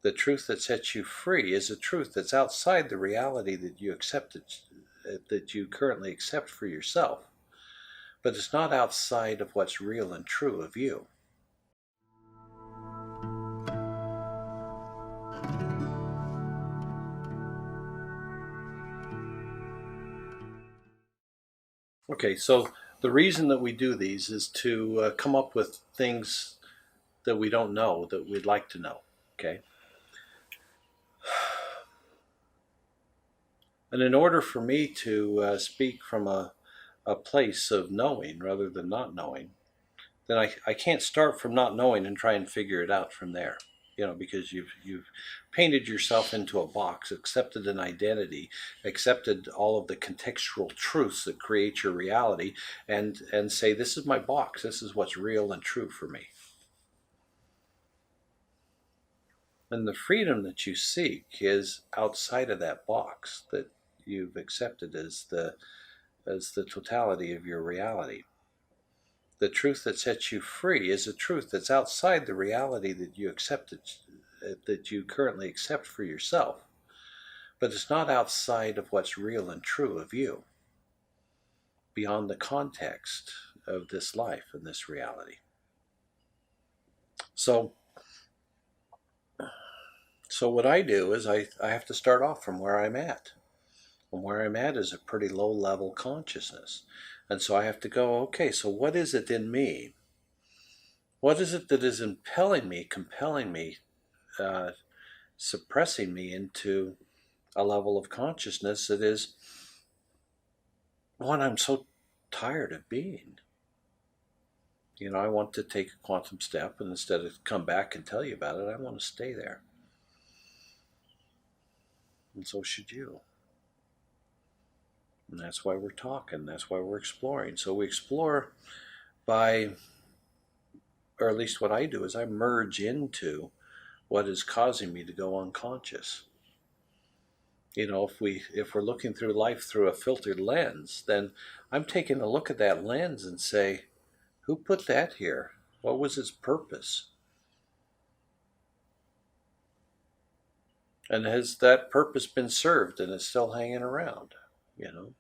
The truth that sets you free is a truth that's outside the reality that you accepted, that you currently accept for yourself, but it's not outside of what's real and true of you. Okay, so the reason that we do these is to come up with things that we don't know that we'd like to know. Okay. And in order for me to speak from a place of knowing rather than not knowing, then I can't start from not knowing and try and figure it out from there. Because you've painted yourself into a box, accepted an identity, accepted all of the contextual truths that create your reality, and say, this is my box, this is what's real and true for me. And the freedom that you seek is outside of that box that you've accepted as the totality of your reality. The truth that sets you free is a truth that's outside the reality that you accepted, that you currently accept for yourself, but it's not outside of what's real and true of you, beyond the context of this life and this reality. So what I do is I have to start off from where I'm at. And where I'm at is a pretty low level consciousness. And so I have to go, okay, so what is it in me? What is it that is impelling me, compelling me, suppressing me into a level of consciousness that is one I'm so tired of being? I want to take a quantum step, and instead of come back and tell you about it, I want to stay there. And so should you. And that's why we're talking. That's why we're exploring. So we explore by, or at least what I do is I merge into what is causing me to go unconscious. If we're looking through life through a filtered lens, then I'm taking a look at that lens and say, who put that here? What was its purpose? And has that purpose been served and it's still hanging around? In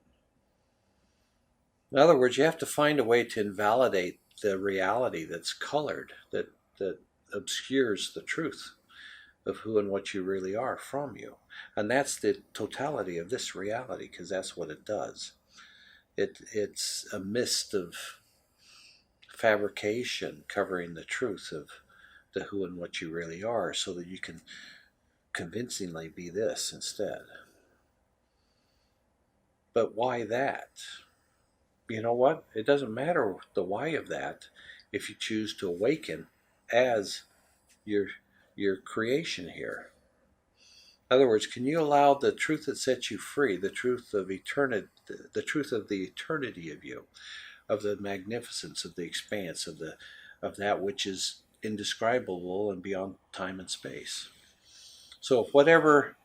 other words, you have to find a way to invalidate the reality that's colored, that obscures the truth of who and what you really are from you. And that's the totality of this reality, because that's what it does. It's a mist of fabrication covering the truth of the who and what you really are, so that you can convincingly be this instead. But why that? You know what? It doesn't matter the why of that if you choose to awaken as your creation here. In other words, can you allow the truth that sets you free, the truth of eternity, the truth of the eternity of you, of the magnificence of the expanse of that which is indescribable and beyond time and space? So if whatever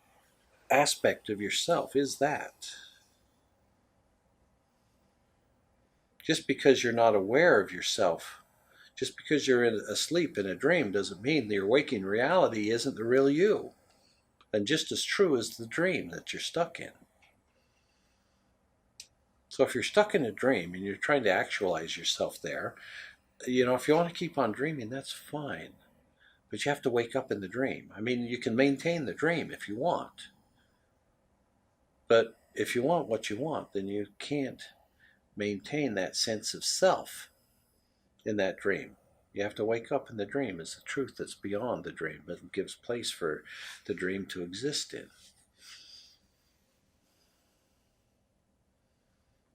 aspect of yourself is that, just because you're not aware of yourself, just because you're asleep in a dream, doesn't mean that your waking reality isn't the real you. And just as true as the dream that you're stuck in. So if you're stuck in a dream and you're trying to actualize yourself there, if you want to keep on dreaming, that's fine. But you have to wake up in the dream. I mean, you can maintain the dream if you want. But if you want what you want, then you can't maintain that sense of self in that dream. You have to wake up in the dream as the truth that's beyond the dream, but gives place for the dream to exist in.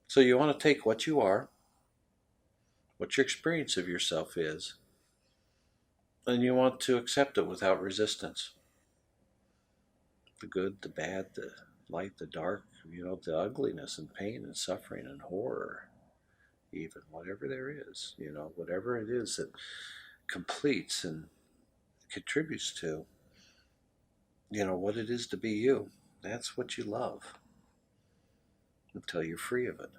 So you want to take what you are, what your experience of yourself is, and you want to accept it without resistance. The good, the bad, the light, the dark, the ugliness and pain and suffering and horror, even whatever there is, whatever it is that completes and contributes to, what it is to be you. That's what you love until you're free of it.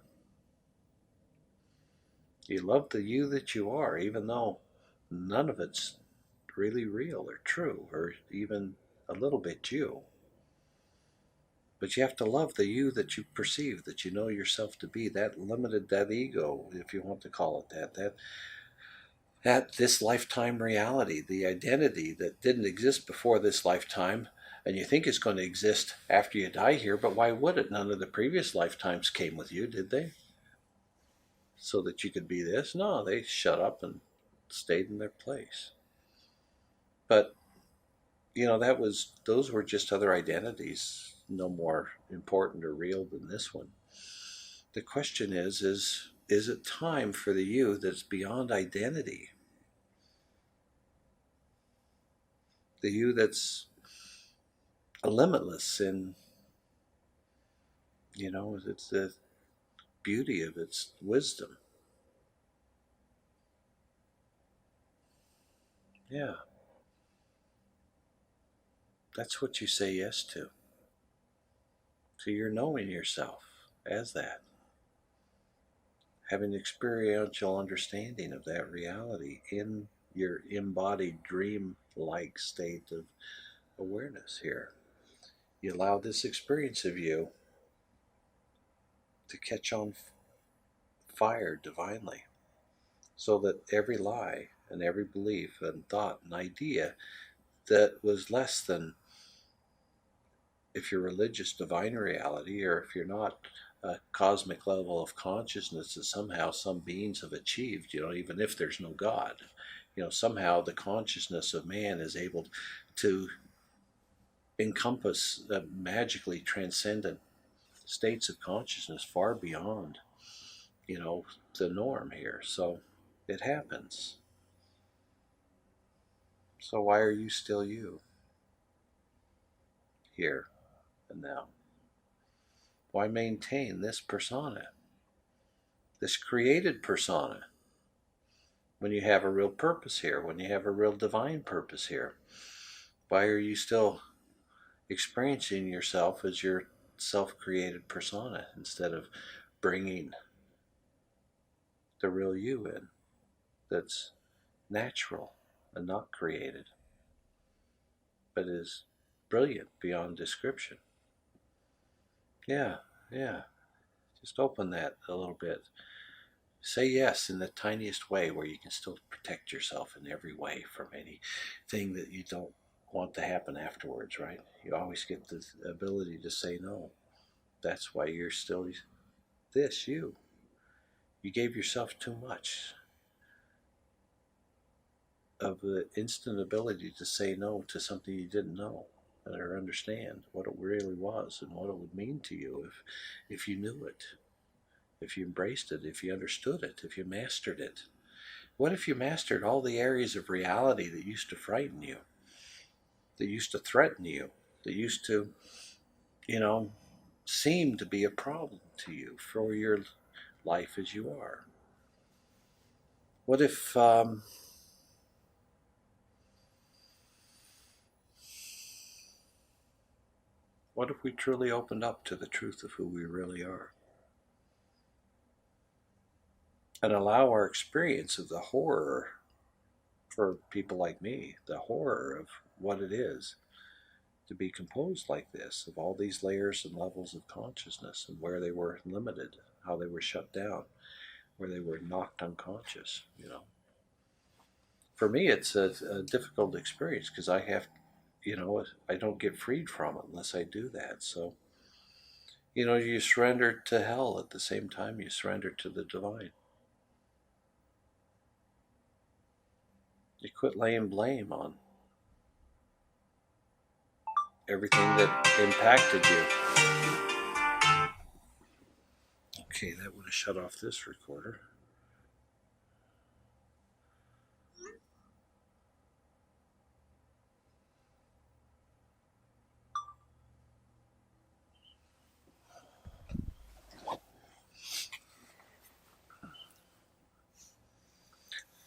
You love the you that you are, even though none of it's really real or true or even a little bit you. But you have to love the you that you perceive, that you know yourself to be, that limited, that ego, if you want to call it that this lifetime reality, the identity that didn't exist before this lifetime, and you think it's going to exist after you die here, but why would it? None of the previous lifetimes came with you, did they? So that you could be this? No, they shut up and stayed in their place. But those were just other identities, no more important or real than this one. The question is it time for the you that's beyond identity? The you that's limitless in, it's the beauty of its wisdom. Yeah, that's what you say yes to. So you're knowing yourself as that, having experiential understanding of that reality in your embodied dream-like state of awareness here. You allow this experience of you to catch on fire divinely, so that every lie and every belief and thought and idea that was less than, if you're religious, divine reality, or if you're not, a cosmic level of consciousness that somehow some beings have achieved, even if there's no God, somehow the consciousness of man is able to encompass magically transcendent states of consciousness far beyond, the norm here. So it happens. So why are you still you here and now? Why maintain this persona, this created persona, when you have a real purpose here, when you have a real divine purpose here? Why are you still experiencing yourself as your self-created persona instead of bringing the real you in, that's natural and not created, but is brilliant beyond description? Yeah, yeah. Just open that a little bit. Say yes in the tiniest way, where you can still protect yourself in every way from anything that you don't want to happen afterwards, right? You always get the ability to say no. That's why you're still this you. You gave yourself too much of the instant ability to say no to something you didn't know or understand what it really was and what it would mean to you if you knew it, if you embraced it, if you understood it, if you mastered it. What if you mastered all the areas of reality that used to frighten you, that used to threaten you, that used to, seem to be a problem to you for your life as you are? What if what if we truly opened up to the truth of who we really are, and allow our experience of the horror, for people like me, the horror of what it is to be composed like this, of all these layers and levels of consciousness, and where they were limited, how they were shut down, where they were knocked unconscious. For me, it's a difficult experience because I don't get freed from it unless I do that. So, you surrender to hell at the same time you surrender to the divine. You quit laying blame on everything that impacted you. Okay, that would have shut off this recorder.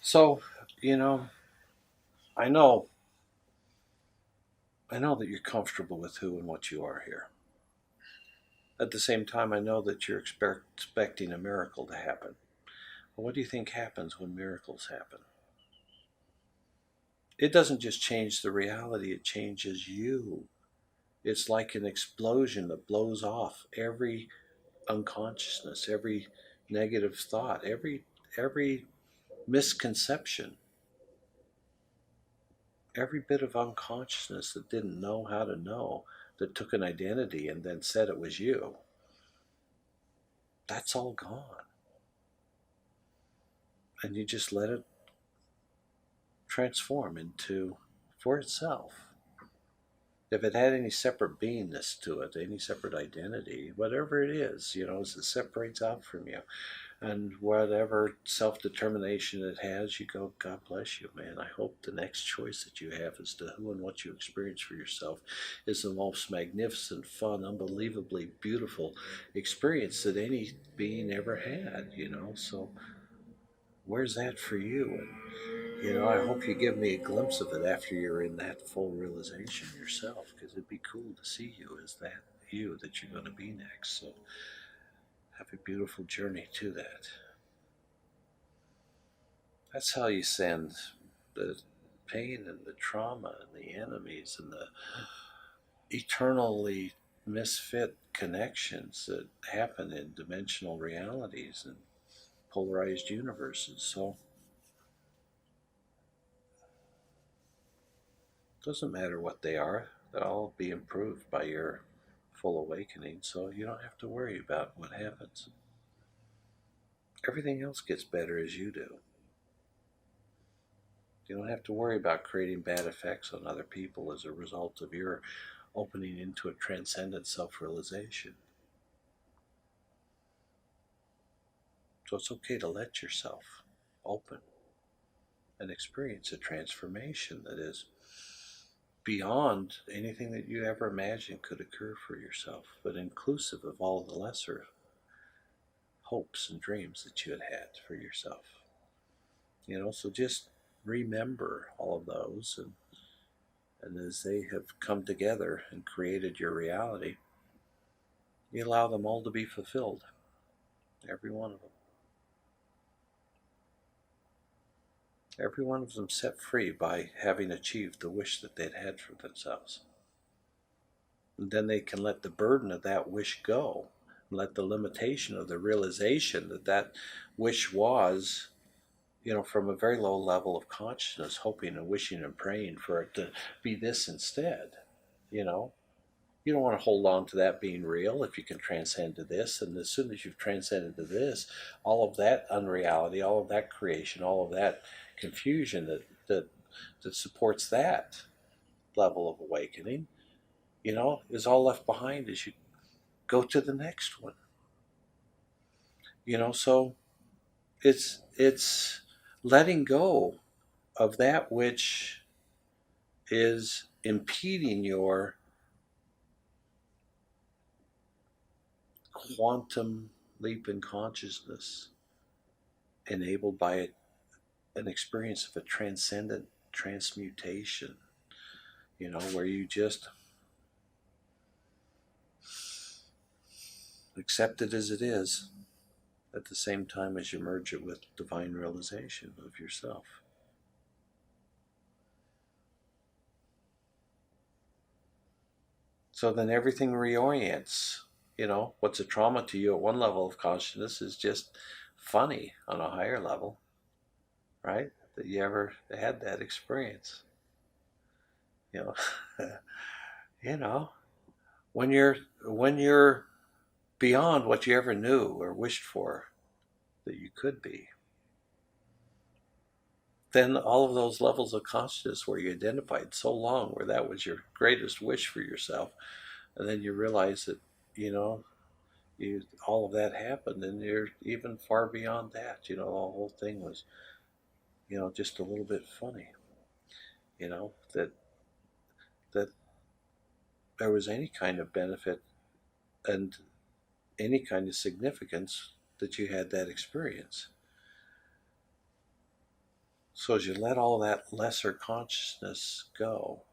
So, you know, I know that you're comfortable with who and what you are here. At the same time, I know that you're expecting a miracle to happen. Well, what do you think happens when miracles happen? it doesn't just change the reality, it changes you. It's like an explosion that blows off every unconsciousness, every negative thought, every misconception, every bit of unconsciousness that didn't know how to know, that took an identity and then said it was you. That's all gone. And you just let it transform into for itself. If it had any separate beingness to it, any separate identity, whatever it is, as it separates out from you, and whatever self-determination it has, you go, God bless you, man. I hope the next choice that you have as to who and what you experience for yourself is the most magnificent, fun, unbelievably beautiful experience that any being ever had, So where's that for you? And I hope you give me a glimpse of it after you're in that full realization yourself, because it'd be cool to see you as that you that you're going to be next. So have a beautiful journey to that. That's how you send the pain and the trauma and the enemies and the eternally misfit connections that happen in dimensional realities and polarized universes. So it doesn't matter what they are, they'll all be improved by your full awakening, so you don't have to worry about what happens. Everything else gets better as you do. You don't have to worry about creating bad effects on other people as a result of your opening into a transcendent self-realization. So it's okay to let yourself open and experience a transformation that is beyond anything that you ever imagined could occur for yourself, but inclusive of all the lesser hopes and dreams that you had for yourself. So just remember all of those, and as they have come together and created your reality, you allow them all to be fulfilled, every one of them. Every one of them set free by having achieved the wish that they'd had for themselves. And then they can let the burden of that wish go, and let the limitation of the realization that that wish was, from a very low level of consciousness, hoping and wishing and praying for it to be this instead. You don't want to hold on to that being real if you can transcend to this. And as soon as you've transcended to this, all of that unreality, all of that creation, all of that confusion that supports that level of awakening, is all left behind as you go to the next one. So it's letting go of that which is impeding your quantum leap in consciousness, enabled by an experience of a transcendent transmutation, where you just accept it as it is, at the same time as you merge it with divine realization of yourself. So then everything reorients. What's a trauma to you at one level of consciousness is just funny on a higher level, right? That you ever had that experience. you know you know when you're beyond what you ever knew or wished for that you could be, then all of those levels of consciousness where you identified so long where that was your greatest wish for yourself, and then you realize that all of that happened, and you're even far beyond that. The whole thing was just a little bit funny, that that there was any kind of benefit and any kind of significance that you had that experience. So as you let all that lesser consciousness go,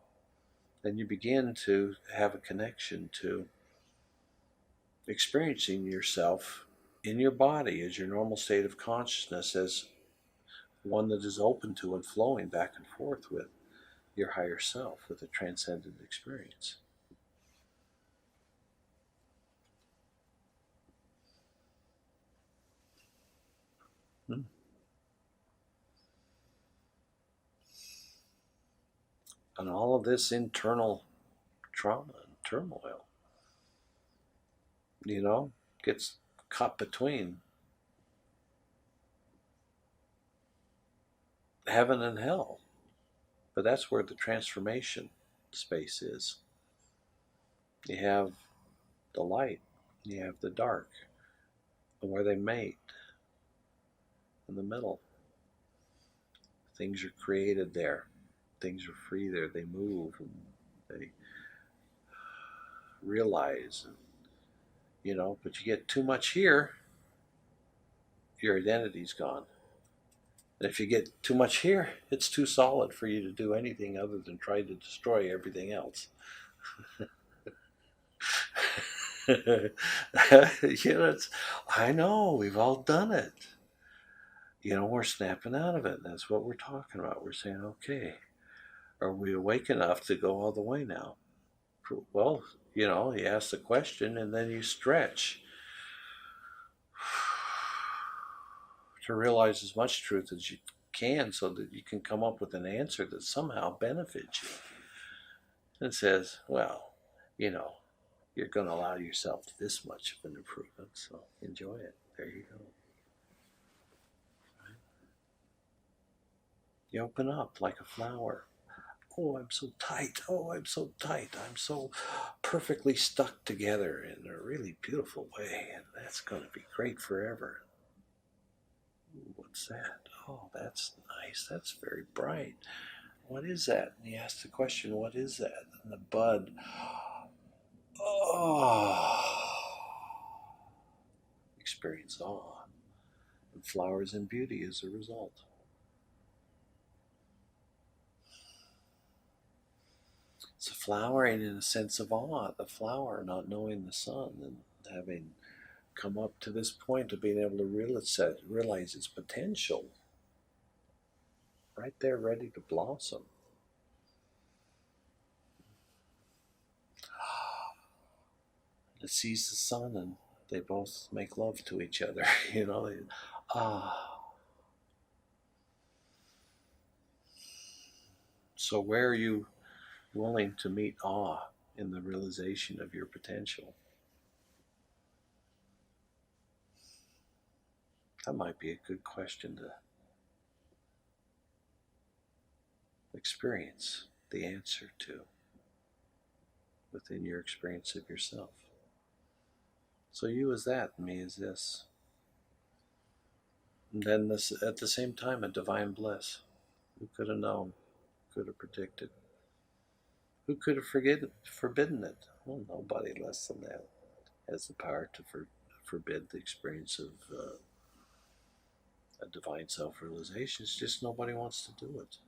then you begin to have a connection to experiencing yourself in your body as your normal state of consciousness, as one that is open to and flowing back and forth with your higher self with a transcendent experience. Hmm. And all of this internal trauma and turmoil, gets caught between heaven and hell. But that's where the transformation space is. You have the light, you have the dark, and where they mate in the middle. Things are created there. Things are free there. They move and they realize, but you get too much here, your identity's gone. And if you get too much here, it's too solid for you to do anything other than try to destroy everything else. I know, we've all done it. We're snapping out of it. That's what we're talking about. We're saying, okay, are we awake enough to go all the way now? Well, you ask the question and then you stretch to realize as much truth as you can so that you can come up with an answer that somehow benefits you. And says, well, you're going to allow yourself this much of an improvement, so enjoy it. There you go. Right? You open up like a flower. Oh, I'm so tight. Oh, I'm so tight. I'm so perfectly stuck together in a really beautiful way, and that's going to be great forever. Ooh, what's that? Oh, that's nice. That's very bright. What is that? And you ask the question, what is that? And the bud, experience awe, and flowers and beauty as a result. It's a flowering in a sense of awe, the flower not knowing the sun and having come up to this point of being able to realize its potential, right there ready to blossom. It sees the sun and they both make love to each other. Ah. So where are you willing to meet awe in the realization of your potential? That might be a good question to experience the answer to within your experience of yourself. So you as that, and me as this. And then this, at the same time, a divine bliss. Who could have known? Could have predicted? Who could have forbidden it? Well, nobody less than that has the power to forbid the experience of a divine self-realization. It's just nobody wants to do it.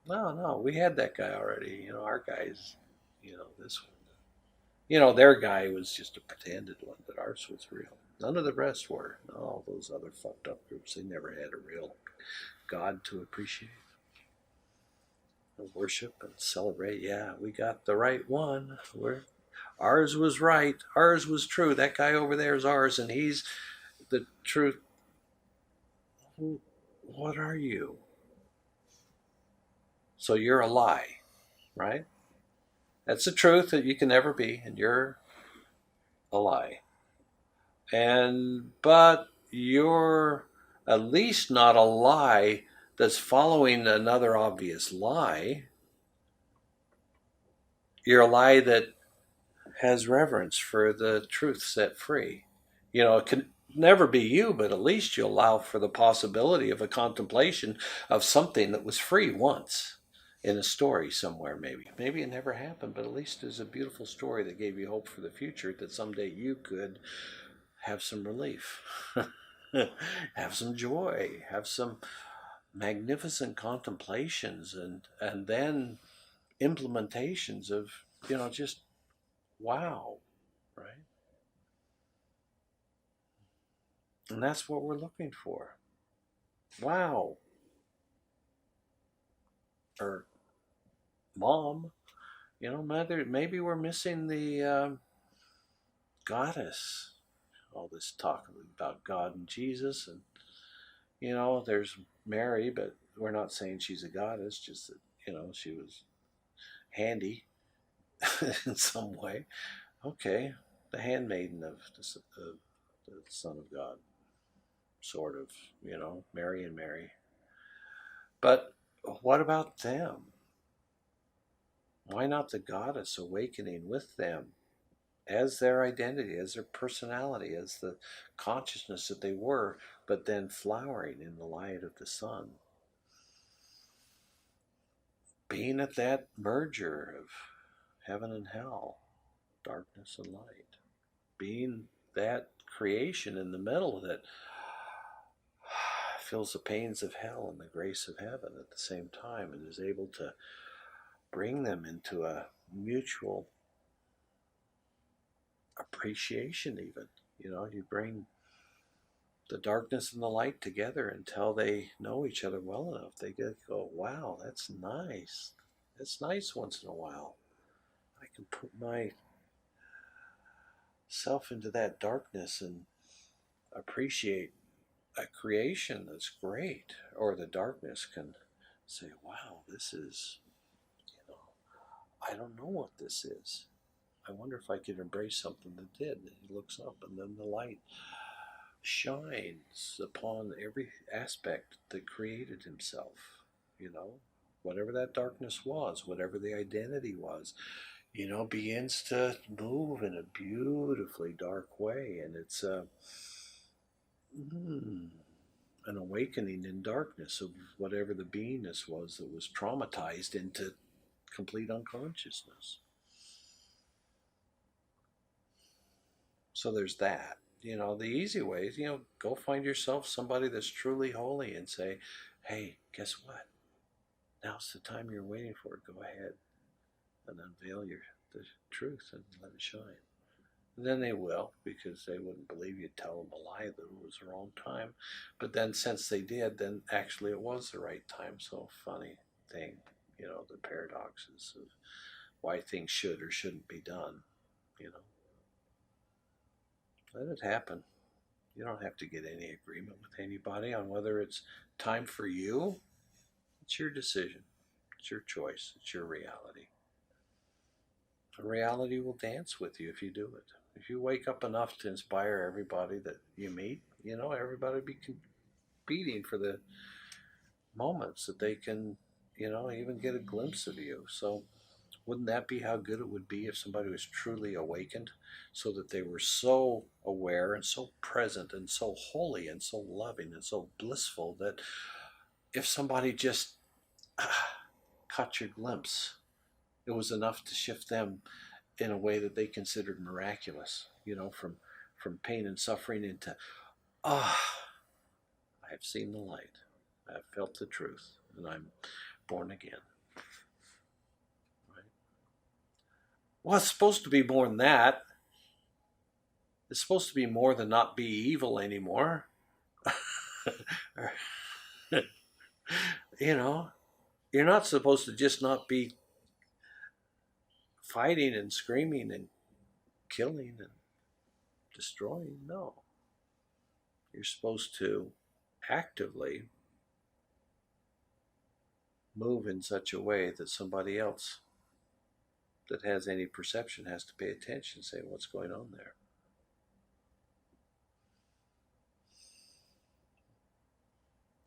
No, we had that guy already. Our guy's, this one. Their guy was just a pretended one, but ours was real. None of the rest were. All those other fucked up groups, they never had a real God to appreciate and worship and celebrate. Yeah, we got the right one. Ours was right. Ours was true. That guy over there is ours, and he's the truth. What are you? So you're a lie, right? That's the truth that you can never be, and you're a lie. But you're at least not a lie that's following another obvious lie. You're a lie that has reverence for the truth set free. It can never be you, but at least you allow for the possibility of a contemplation of something that was free once in a story somewhere, maybe. Maybe it never happened, but at least there's a beautiful story that gave you hope for the future, that someday you could have some relief, have some joy, have some magnificent contemplations, and then implementations of, just wow, right? And that's what we're looking for. Wow. or mom. Mother, maybe we're missing the goddess. All this talk about God and Jesus, and there's Mary, but we're not saying she's a goddess. Just that she was handy in some way. Okay, the handmaiden of the Son of God, sort of. Mary and Mary. But what about them? Why not the goddess awakening with them as their identity, as their personality, as the consciousness that they were, but then flowering in the light of the sun? Being at that merger of heaven and hell, darkness and light. Being that creation in the middle that feels the pains of hell and the grace of heaven at the same time, and is able to bring them into a mutual appreciation. Even you bring the darkness and the light together until they know each other well enough. They go, wow, that's nice. It's nice once in a while. I can put myself into that darkness and appreciate a creation that's great. Or the darkness can say, wow, this is, I don't know what this is. I wonder if I could embrace something that did. And he looks up, and then the light shines upon every aspect that created himself. Whatever that darkness was, whatever the identity was, begins to move in a beautifully dark way. And it's an awakening in darkness of whatever the beingness was that was traumatized into complete unconsciousness. So there's that. The easy way is, go find yourself somebody that's truly holy and say, hey, guess what? Now's the time you're waiting for. Go ahead and unveil the truth and let it shine. And then they will, because they wouldn't believe you'd tell them a lie that it was the wrong time. But then since they did, then actually it was the right time. So funny thing, the paradoxes of why things should or shouldn't be done. Let it happen. You don't have to get any agreement with anybody on whether it's time for you. It's your decision. It's your choice. It's your reality. And reality will dance with you if you do it. If you wake up enough to inspire everybody that you meet, everybody will be competing for the moments that they can, even get a glimpse of you. So wouldn't that be how good it would be if somebody was truly awakened, so that they were so aware and so present and so holy and so loving and so blissful that if somebody just caught your glimpse, it was enough to shift them in a way that they considered miraculous, from pain and suffering into, I have seen the light, I've felt the truth, and I'm born again. Right? Well, it's supposed to be more than that. It's supposed to be more than not be evil anymore. You're not supposed to just not be fighting and screaming and killing and destroying. No. You're supposed to actively move in such a way that somebody else that has any perception has to pay attention, say, what's going on there?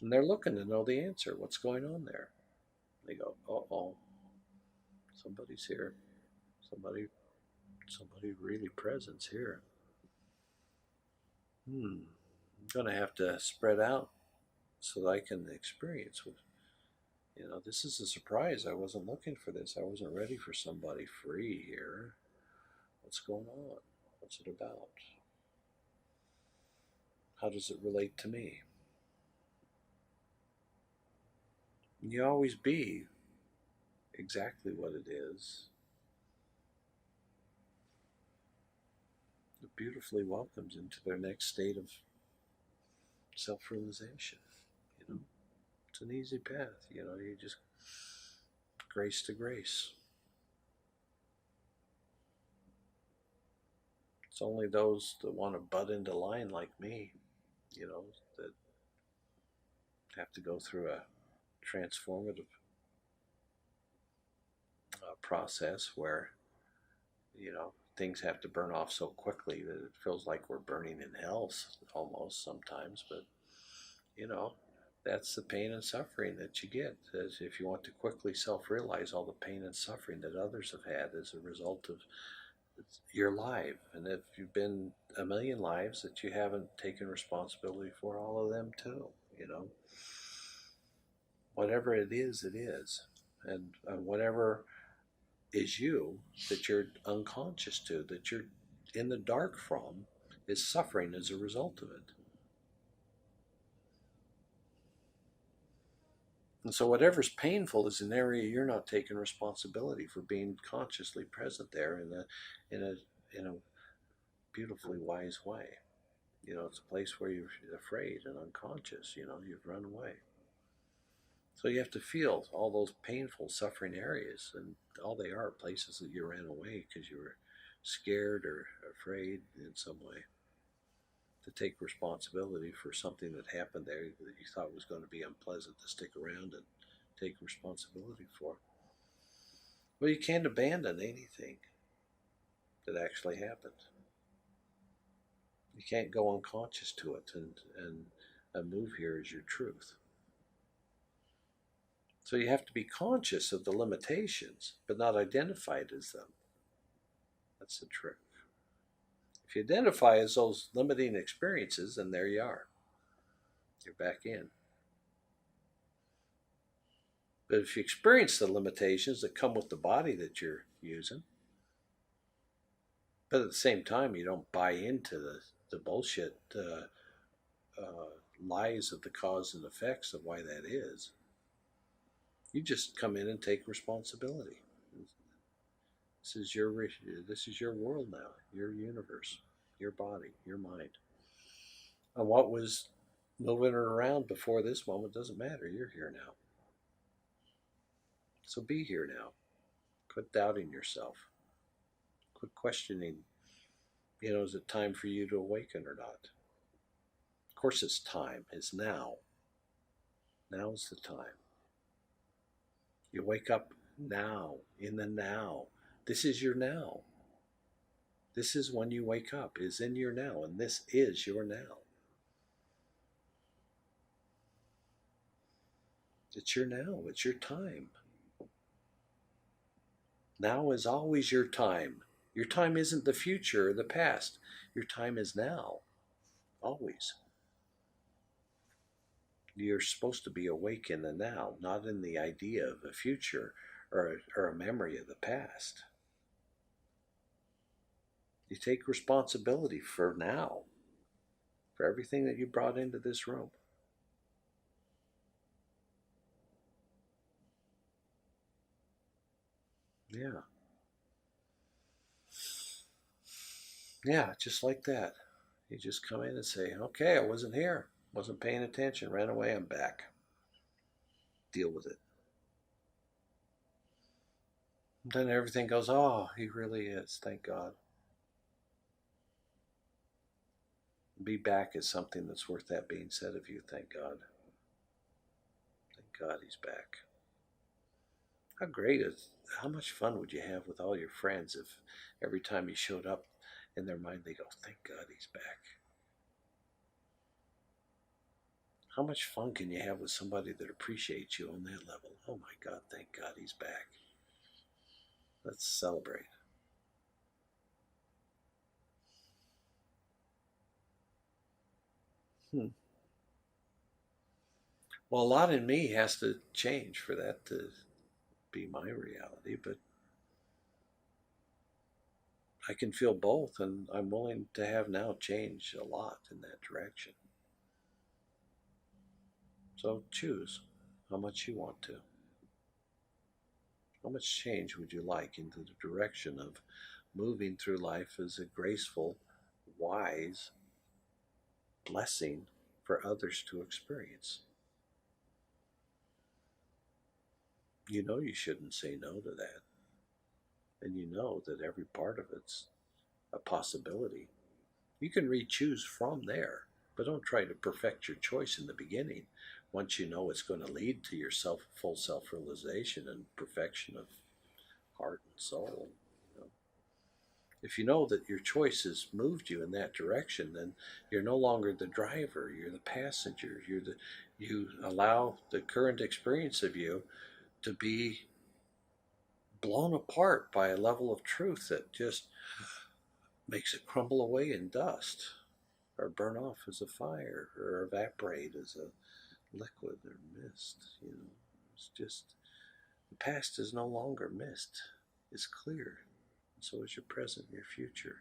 And they're looking to know the answer. What's going on there? They go, uh-oh, somebody's here. Somebody really present's here. I'm going to have to spread out so that I can experience with, this is a surprise. I wasn't looking for this. I wasn't ready for somebody free here. What's going on? What's it about? How does it relate to me? And you always be exactly what it is. It beautifully welcomes into their next state of self-realization. It's an easy path. You just grace to grace. It's only those that want to butt into line like me, that have to go through a transformative process where, things have to burn off so quickly that it feels like we're burning in hell almost sometimes. But, you know, that's the pain and suffering that you get, as if you want to quickly self-realize all the pain and suffering that others have had as a result of your life. And if you've been a million lives that you haven't taken responsibility for, all of them too, whatever it is, it is. And whatever is you that you're unconscious to, that you're in the dark from, is suffering as a result of it. And so whatever's painful is an area you're not taking responsibility for being consciously present there in a beautifully wise way. It's a place where you're afraid and unconscious, you've run away. So you have to feel all those painful, suffering areas, and all they are places that you ran away because you were scared or afraid in some way to take responsibility for something that happened there that you thought was going to be unpleasant to stick around and take responsibility for. Well, you can't abandon anything that actually happened. You can't go unconscious to it and move here as your truth. So you have to be conscious of the limitations, but not identified as them. That's the trick. If you identify as those limiting experiences, then there you are. You're back in. But if you experience the limitations that come with the body that you're using, but at the same time you don't buy into the bullshit lies of the cause and effects of why that is, you just come in and take responsibility. This is your world now, your universe, your body, your mind. And what was moving around before this moment doesn't matter. You're here now. So be here now. Quit doubting yourself. Quit questioning, is it time for you to awaken or not? Of course it's time. It's now. Now's the time. You wake up now, in the now. This is your now. This is when you wake up, is in your now, and this is your now. It's your now. It's your time. Now is always your time. Your time isn't the future or the past. Your time is now. Always. You're supposed to be awake in the now, not in the idea of a future or a memory of the past. You take responsibility for now, for everything that you brought into this room. Yeah. Yeah, just like that. You just come in and say, okay, I wasn't here. Wasn't paying attention. Ran away. I'm back. Deal with it. And then everything goes, oh, he really is. Thank God. Be back is something that's worth that being said of you. Thank God. Thank God he's back. How much fun would you have with all your friends if every time you showed up in their mind they go, thank God he's back? How much fun can you have with somebody that appreciates you on that level? Oh my God, thank God he's back. Let's celebrate. Well, a lot in me has to change for that to be my reality, but I can feel both, and I'm willing to have now change a lot in that direction. So choose how much you want to. How much change would you like into the direction of moving through life as a graceful, wise blessing for others to experience? You know you shouldn't say no to that. And you know that every part of it's a possibility. You can re-choose from there, but don't try to perfect your choice in the beginning. Once you know it's going to lead to your full self-realization and perfection of heart and soul. You know, if you know that your choices moved you in that direction, then you're no longer the driver. You're the passenger. You allow the current experience of you to be blown apart by a level of truth that just makes it crumble away in dust, or burn off as a fire, or evaporate as a liquid or mist. It's just the past is no longer mist. It's clear. And so is your present, your future.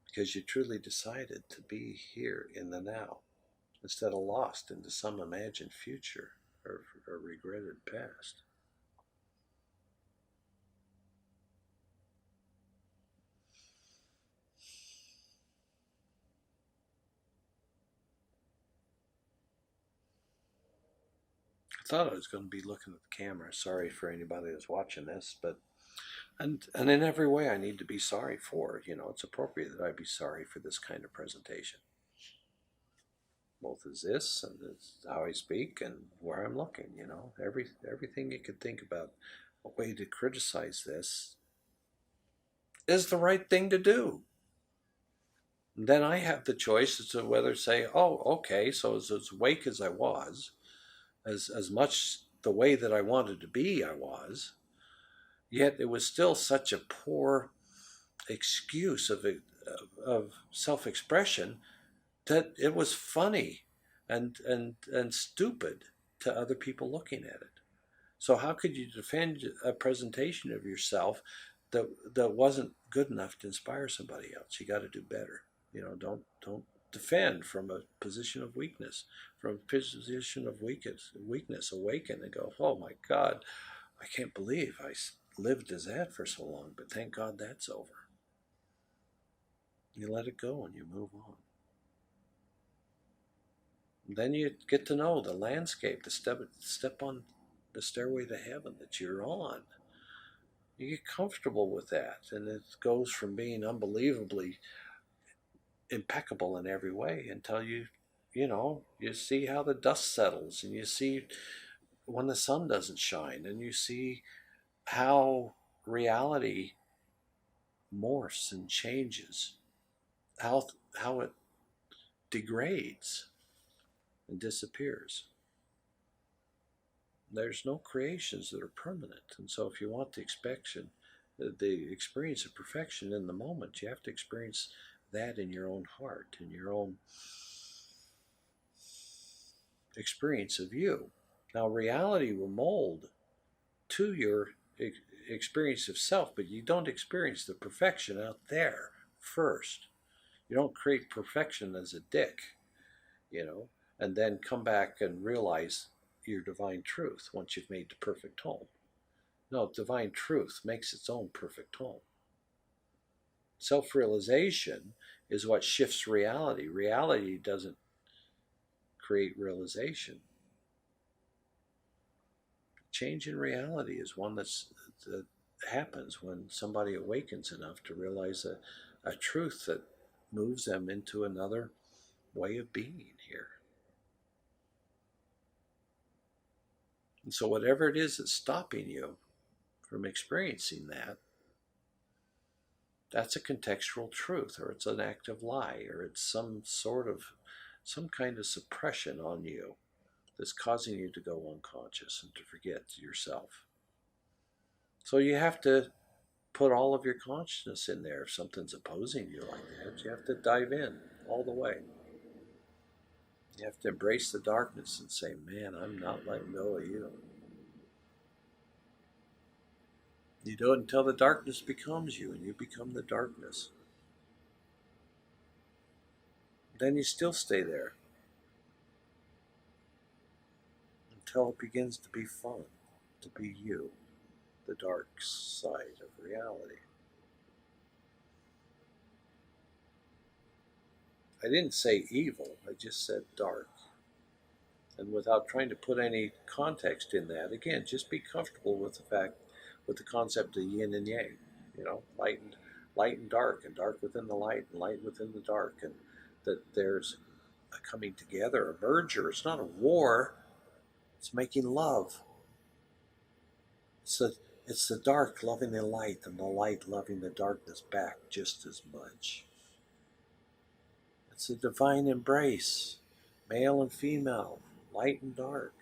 Because you truly decided to be here in the now instead of lost into some imagined future or regretted past. I thought I was going to be looking at the camera. Sorry for anybody that's watching this, but and in every way I need to be sorry for. It's appropriate that I be sorry for this kind of presentation, both as this and as how I speak and where I'm looking. Everything you could think about a way to criticize this is the right thing to do. And then I have the choice as to whether to say, oh, okay, so as awake as I was, as much the way that I wanted to be, I was, yet it was still such a poor excuse of self-expression that it was funny and stupid to other people looking at it. So how could you defend a presentation of yourself that wasn't good enough to inspire somebody else? You got to do better. Don't defend from a position of weakness. From a position of weakness, awaken and go, oh my God, I can't believe I lived as that for so long, but thank God that's over. You let it go and you move on. Then you get to know the landscape, the step on the stairway to heaven that you're on. You get comfortable with that, and it goes from being unbelievably impeccable in every way until you see how the dust settles, and you see when the sun doesn't shine, and you see how reality morphs and changes, how it degrades and disappears. There's no creations that are permanent. And so if you want the experience of perfection in the moment, you have to experience that in your own heart, in your own experience of you. Now, reality will mold to your experience of self, but you don't experience the perfection out there first. You don't create perfection as a dick, and then come back and realize your divine truth once you've made the perfect home. No, divine truth makes its own perfect home. Self-realization is what shifts reality. Reality doesn't create realization. Change in reality is one that happens when somebody awakens enough to realize a truth that moves them into another way of being here. And so whatever it is that's stopping you from experiencing that, that's a contextual truth, or it's an active lie, or it's some kind of suppression on you that's causing you to go unconscious and to forget yourself. So you have to put all of your consciousness in there. If something's opposing you like that, you have to dive in all the way. You have to embrace the darkness and say, man, I'm not letting go of you. You do it until the darkness becomes you and you become the darkness. Then you still stay there until it begins to be fun, to be you, the dark side of reality. I didn't say evil, I just said dark. And without trying to put any context in that, again, just be comfortable with the fact, with the concept of yin and yang, light and dark within the light, and light within the dark, and that there's a coming together, a merger. It's not a war, it's making love. It's the, it's the dark loving the light, and the light loving the darkness back just as much. It's a divine embrace, male and female, light and dark,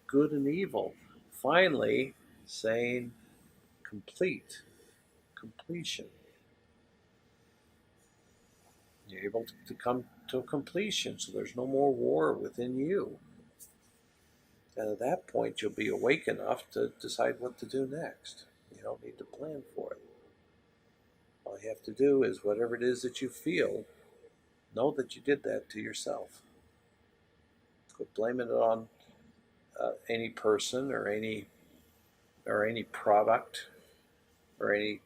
good and evil. Finally, saying completion. You're able to come to a completion, so there's no more war within you. And at that point, you'll be awake enough to decide what to do next. You don't need to plan for it. All you have to do is whatever it is that you feel, know that you did that to yourself. Quit blaming it on any person or any product or anything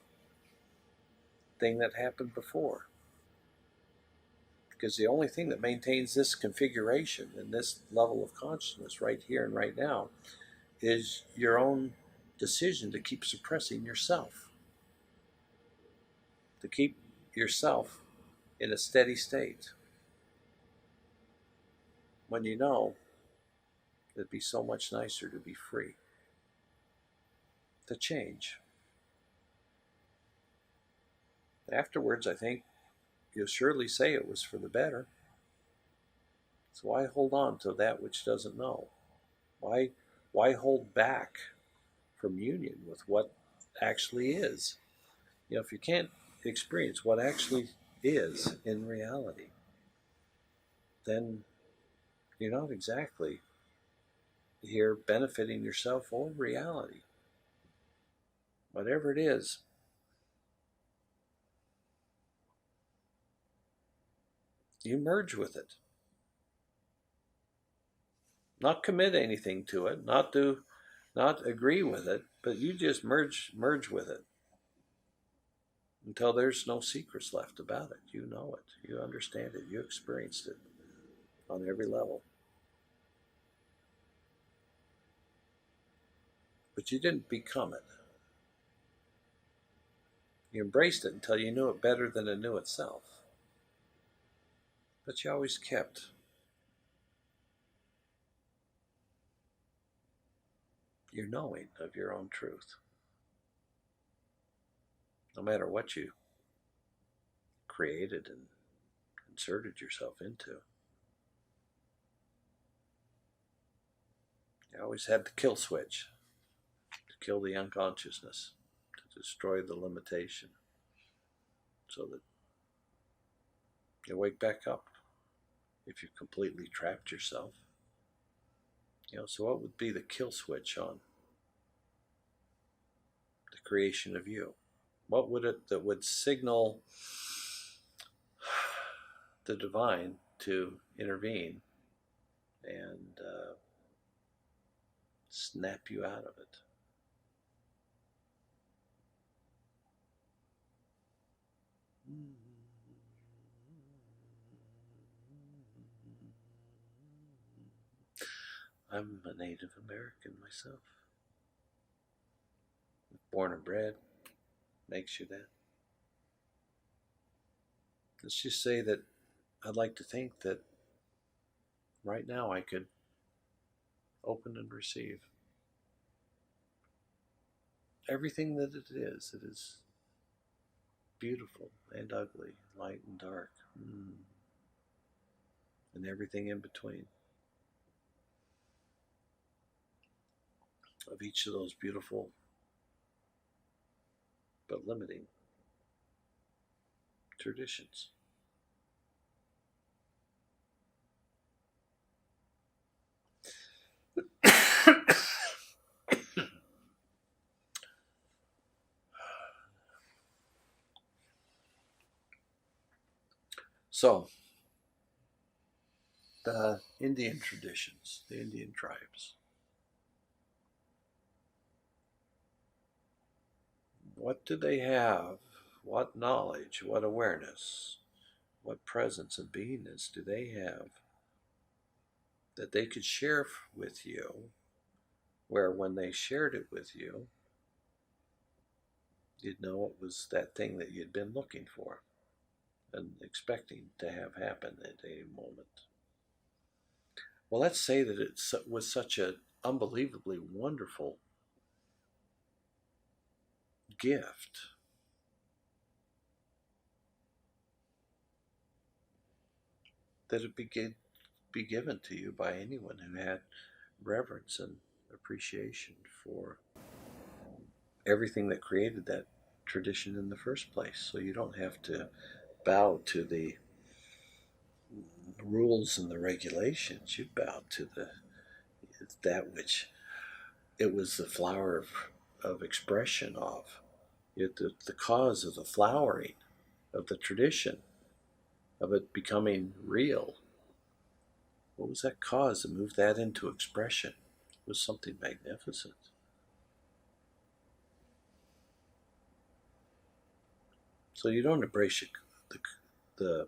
that happened before. Because the only thing that maintains this configuration and this level of consciousness right here and right now is your own decision to keep suppressing yourself, to keep yourself in a steady state, when you know it'd be so much nicer to be free, to change. Afterwards, I think you'll surely say it was for the better. So why hold on to that which doesn't know? Why hold back from union with what actually is? If you can't experience what actually is in reality, then you're not exactly here benefiting yourself or reality. Whatever it is, you merge with it. Not commit anything to it, not agree with it, but you just merge with it until there's no secrets left about it. You know it, you understand it, you experienced it on every level. But you didn't become it. You embraced it until you knew it better than it knew itself. But you always kept your knowing of your own truth. No matter what you created and inserted yourself into, you always had the kill switch to kill the unconsciousness, to destroy the limitation, so that you wake back up if you've completely trapped yourself. So what would be the kill switch on the creation of you? What would it that would signal the divine to intervene and snap you out of it? I'm a Native American myself. Born and bred makes you that. Let's just say that I'd like to think that right now I could open and receive everything that it is. It is beautiful and ugly, light and dark, and everything in between. Of each of those beautiful but limiting traditions. So, the Indian traditions, the Indian tribes. What do they have? What knowledge? What awareness? what presence and beingness do they have that they could share with you, where when they shared it with you, you'd know it was that thing that you'd been looking for and expecting to have happen at any moment. Well, let's say that it was such an unbelievably wonderful gift that it be given to you by anyone who had reverence and appreciation for everything that created that tradition in the first place. So you don't have to bow to the rules and the regulations. You bow to that which it was the flower of expression of. Yet the cause of the flowering of the tradition, of it becoming real. What was that cause that moved that into expression? It was something magnificent. So you don't embrace the,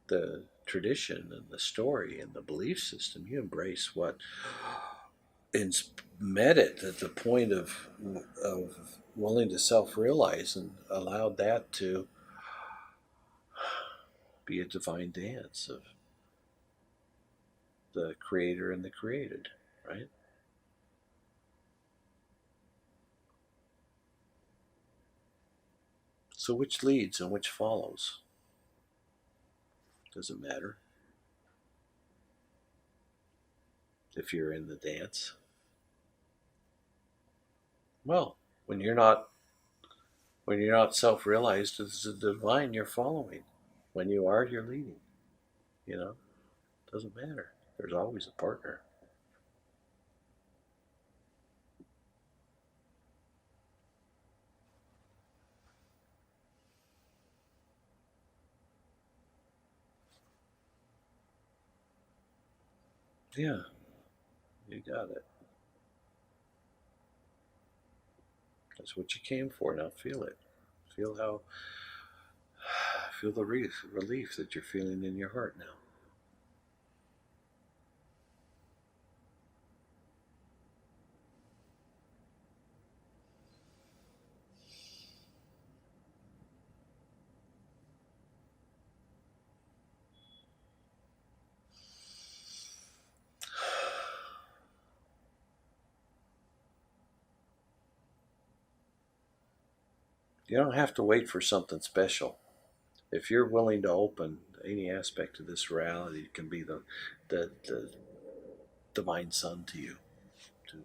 the tradition and the story and the belief system. You embrace what met it at the point of willing to self-realize and allowed that to be a divine dance of the creator and the created, right? So which leads and which follows? Doesn't matter if you're in the dance. Well, when you're not self-realized as the divine you're following. When you are, you're leading. You know, doesn't matter. There's always a partner. Yeah, you got it. That's what you came for. Now feel it. Feel how feel the relief that you're feeling in your heart now. You don't have to wait for something special. If you're willing to open any aspect of this reality, it can be the divine sun to you to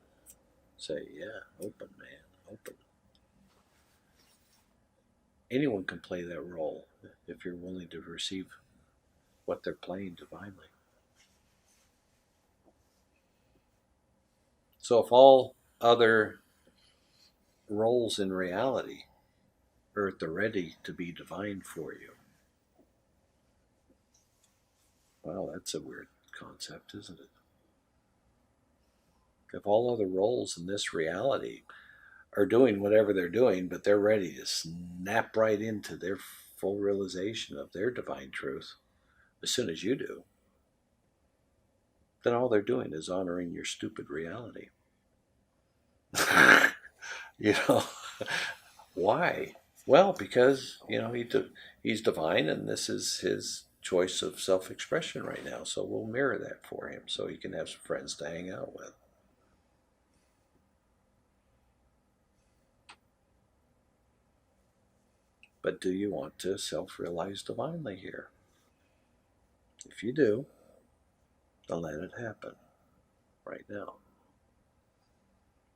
say, yeah, open, man, open. Anyone can play that role if you're willing to receive what they're playing divinely. So if all other roles in reality are at the ready to be divine for you, well, that's a weird concept, isn't it? If all other roles in this reality are doing whatever they're doing, but they're ready to snap right into their full realization of their divine truth as soon as you do, then all they're doing is honoring your stupid reality. you know, why? Well, because he's divine, and this is his choice of self-expression right now. So we'll mirror that for him, so he can have some friends to hang out with. But do you want to self-realize divinely here? If you do, then let it happen right now.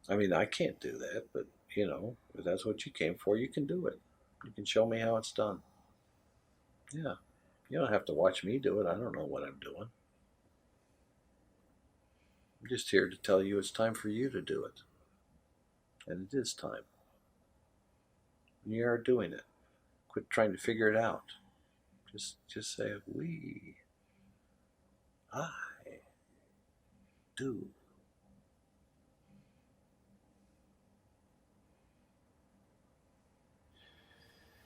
I mean, I can't do that, but if that's what you came for, you can do it. You can show me how it's done. Yeah. You don't have to watch me do it. I don't know what I'm doing. I'm just here to tell you it's time for you to do it. And it is time. And you are doing it. Quit trying to figure it out. Just say, I do.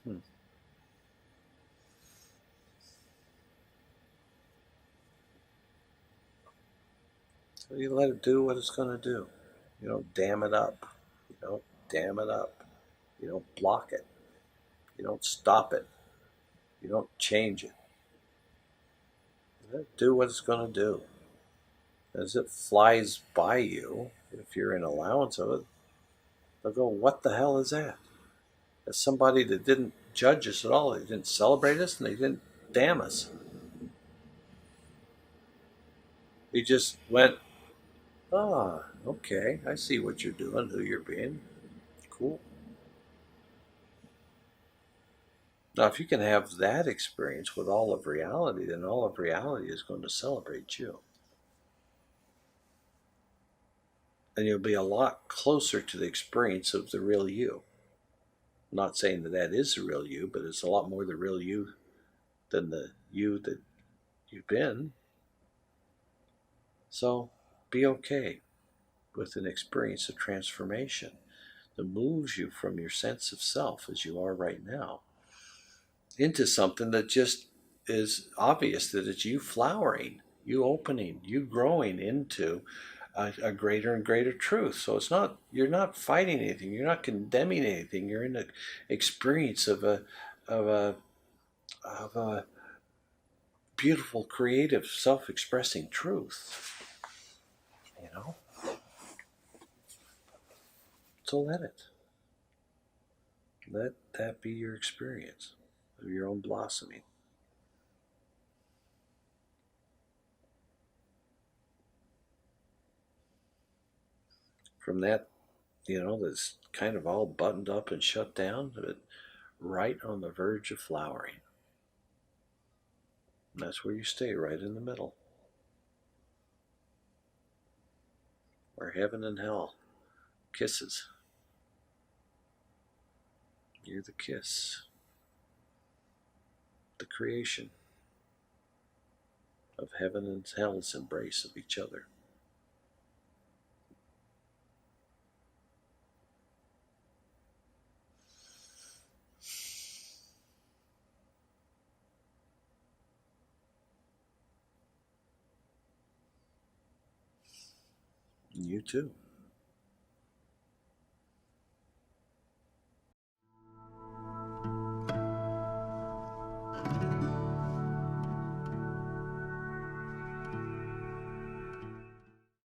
Hmm. You let it do what it's going to do. You don't dam it up. You don't dam it up. You don't block it. You don't stop it. You don't change it. You let it do what it's going to do. As it flies by you, if you're in allowance of it, they'll go, what the hell is that? As somebody that didn't judge us at all, they didn't celebrate us, and they didn't damn us. He just went, ah, okay, I see what you're doing, who you're being. Cool. Now, if you can have that experience with all of reality, then all of reality is going to celebrate you. And you'll be a lot closer to the experience of the real you. I'm not saying that that is the real you, but it's a lot more the real you than the you that you've been. So be okay with an experience of transformation that moves you from your sense of self as you are right now into something that just is obvious, that it's you flowering, you opening, you growing into a greater and greater truth. So it's not, you're not fighting anything, you're not condemning anything, you're in an experience of a of a beautiful, creative, self-expressing truth. You know? So let it. Let that be your experience of your own blossoming. From that, that's kind of all buttoned up and shut down, but right on the verge of flowering. And that's where you stay, right in the middle. Where heaven and hell kisses. You're the kiss. The creation of heaven and hell's embrace of each other. And you too.